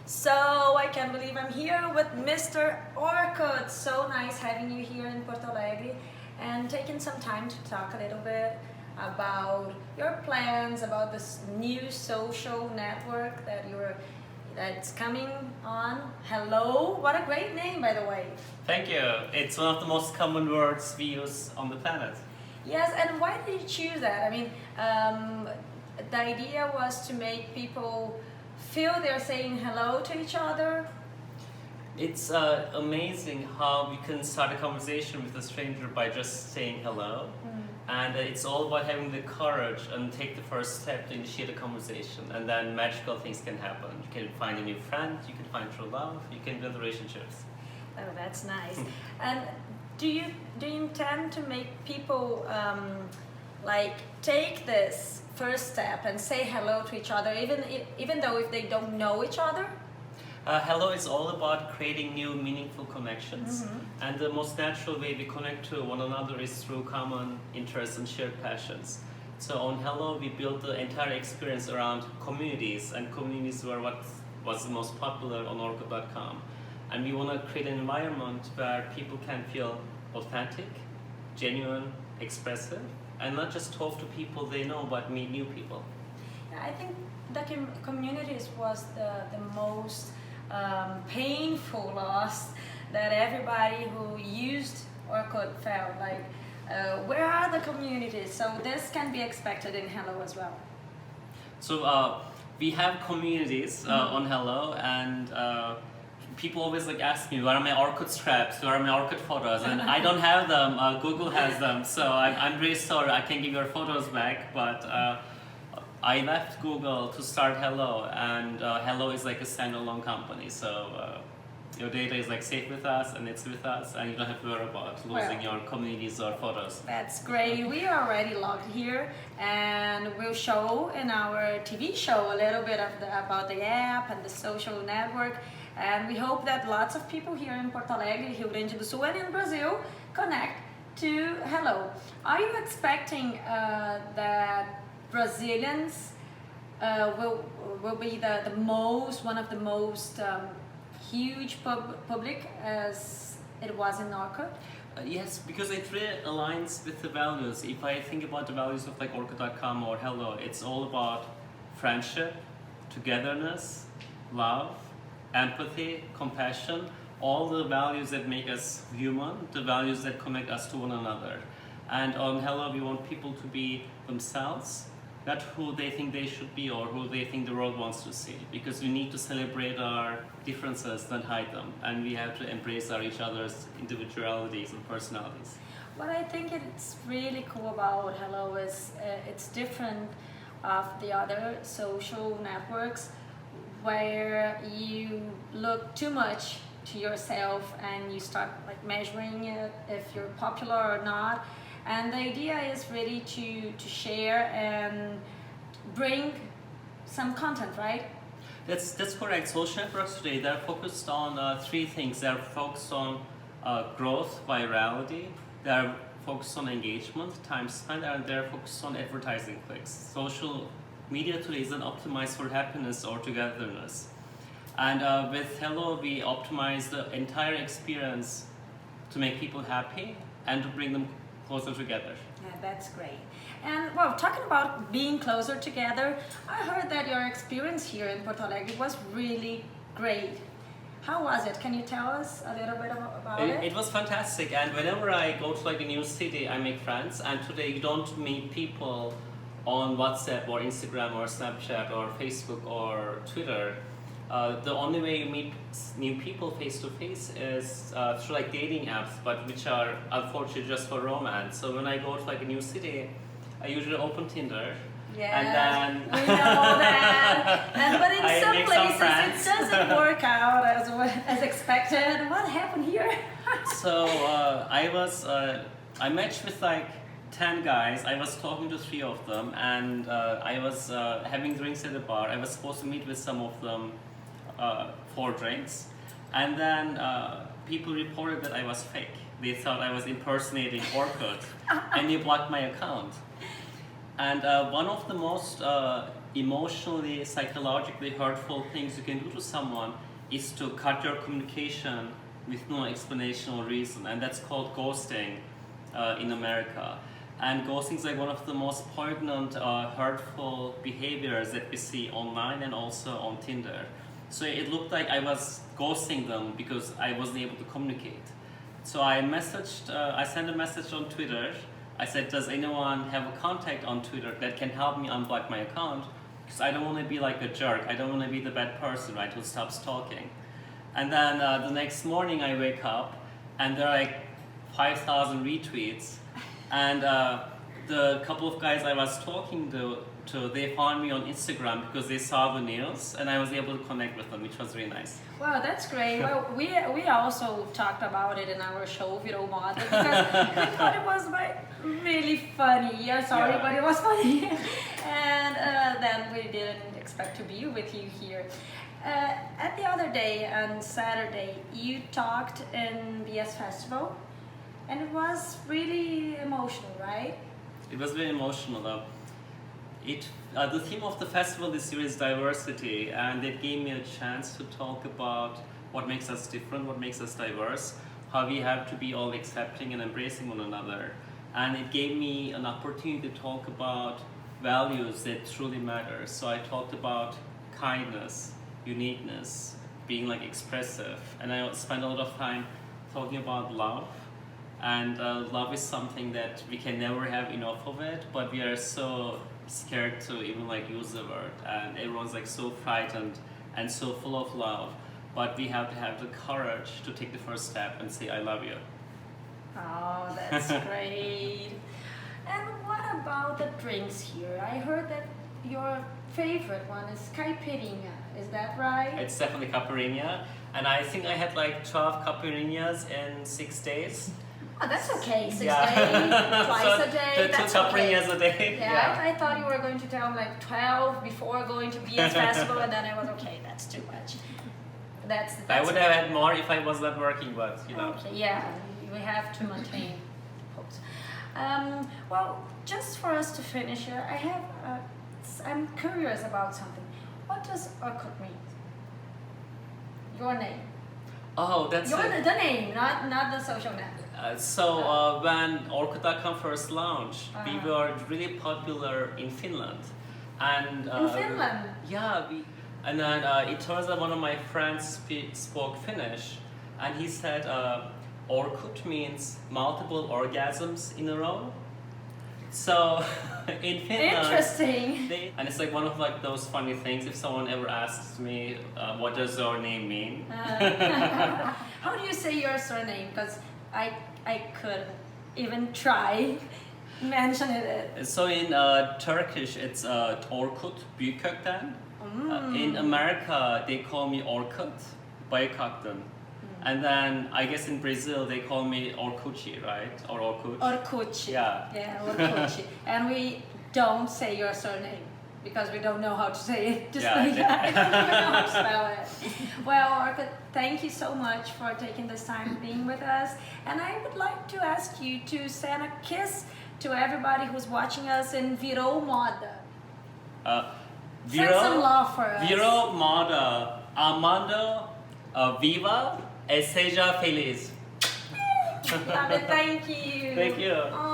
So I can't believe I'm here with Mr. Orkut. So nice having you here in Porto Alegre and taking some time to talk a little bit about your plans, about this new social network that's coming on. Hello, what a great name, by the way. Thank you. It's one of the most common words we use on the planet. Yes, and why did you choose that? I mean, the idea was to make people feel they're saying hello to each other. It's amazing how we can start a conversation with a stranger by just saying hello. And it's all about having the courage and take the first step to initiate a conversation. And then magical things can happen. You can find a new friend, you can find true love, you can build relationships. Oh, that's nice. And do you intend to make people take this first step and say hello to each other, even though if they don't know each other? Hello is all about creating new meaningful connections, and the most natural way we connect to one another is through common interests and shared passions. So on Hello we built the entire experience around communities, and communities were what was the most popular on Orkut.com. And we want to create an environment where people can feel authentic, genuine, expressive, and not just talk to people they know, but meet new people. Yeah, I think the communities was the most painful loss that everybody who used Orkut felt like. Where are the communities? So this can be expected in Hello as well. So we have communities on Hello, and people always ask me, where are my Orkut scraps, where are my Orkut photos? And I don't have them, Google has them, so I'm really sorry, I can't give your photos back, but I left Google to start Hello, and Hello is like a standalone company, so your data is safe with us, and it's with us, and you don't have to worry about losing your communities or photos. That's great. We are already logged here, and we'll show in our TV show a little bit of about the app and the social network, and we hope that lots of people here in Porto Alegre, Rio Grande do Sul, and in Brazil connect to Hello. Are you expecting that Brazilians will be one of the most huge public as it was in Orkut? Yes, because it really aligns with the values. If I think about the values of Orkut.com or Hello, it's all about friendship, togetherness, love, empathy, compassion, all the values that make us human, the values that connect us to one another. And on Hello, we want people to be themselves, not who they think they should be or who they think the world wants to see, because we need to celebrate our differences, not hide them, and we have to embrace each other's individualities and personalities. What I think it's really cool about Hello is it's different of the other social networks where you look too much to yourself and you start measuring it if you're popular or not. And the idea is really to share and bring some content, right? That's correct. Social networks today, they're focused on three things. They're focused on growth, virality, they're focused on engagement, time spent, and they're focused on advertising clicks. Social media today isn't optimized for happiness or togetherness. And with Hello, we optimize the entire experience to make people happy and to bring them closer together. Yeah, that's great. And well, talking about being closer together, I heard that your experience here in Porto Alegre was really great. How was it? Can you tell us a little bit about it? It was fantastic, and whenever I go to a new city, I make friends, and today you don't meet people on WhatsApp or Instagram or Snapchat or Facebook or Twitter. The only way you meet new people face to face is through dating apps, but which are unfortunately just for romance. So when I go to a new city, I usually open Tinder. Yes, and then we know that. But in I some make places some it doesn't work out as expected. What happened here? So I matched with 10 guys. I was talking to 3 of them, and I was having drinks at the bar. I was supposed to meet with some of them for drinks, and then people reported that I was fake. They thought I was impersonating Orkut, and they blocked my account. And one of the most emotionally, psychologically hurtful things you can do to someone is to cut your communication with no explanation or reason, and that's called ghosting in America. And ghosting is like one of the most poignant, hurtful behaviors that we see online and also on Tinder. So it looked like I was ghosting them because I wasn't able to communicate. So I sent a message on Twitter. I said, does anyone have a contact on Twitter that can help me unblock my account? Because I don't want to be like a jerk. I don't want to be the bad person, right, who stops talking. And then the next morning I wake up and there are like 5,000 retweets. And the couple of guys I was talking to, they found me on Instagram because they saw the news and I was able to connect with them, which was really nice. Wow, that's great. Well, we also talked about it in our show, Virou Moda, because we thought it was really funny. Yeah, sorry, Yeah. but it was funny. And then we didn't expect to be with you here. At the other day, on Saturday, you talked in BS Festival, and it was really emotional, right? It was very emotional though. The theme of the festival this year is diversity, and it gave me a chance to talk about what makes us different, what makes us diverse, how we have to be all accepting and embracing one another. And it gave me an opportunity to talk about values that truly matter. So I talked about kindness, uniqueness, being like expressive, and I spent a lot of time talking about love. And love is something that we can never have enough of it, but we are so scared to even like use the word, and everyone's like so frightened and so full of love, but we have to have the courage to take the first step and say I love you. Oh, that's great. And what about the drinks here? I heard that your favorite one is caipirinha. Is that right? It's definitely caipirinha, and I think I had like 12 caipirinhas in 6 days. Oh, that's okay. 6 Yeah. days, twice So a day. the That's two okay. caipirinhas a day. Yeah, I thought you were going to tell like 12 before going to BS Festival, and then I was okay. That's too much. That's I would have had more if I was not working, but you know. Okay, yeah, we have to maintain hopes. Well, just for us to finish here, I'm curious about something. What does Orkut mean? Your name. Oh, that's it. The name, not the social network. When Orkut.com first launched, we were really popular in Finland. And In Finland? Yeah, and then it turns out one of my friends spoke Finnish, and he said Orkut means multiple orgasms in a row. So in Finland, Interesting. and it's like one of like those funny things. If someone ever asks me, "What does your name mean?" How do you say your surname? Because I could even try mention it. So in Turkish, it's Orkut Büyükkökten. In America, they call me Orkut Büyükkökten. And then I guess in Brazil, they call me Orkuchi, right? Or Orkut. Orkuchi. Yeah. Yeah, Orkuchi. And we don't say your surname because we don't know how to say it. Just Yeah. like that. We don't know how to spell it. Well, Orkut, thank you so much for taking this time being with us. And I would like to ask you to send a kiss to everybody who's watching us in Virou Moda. Send some love for us. Virou Moda. Amando Viva e seja feliz. Love it, thank you. Thank you. Oh.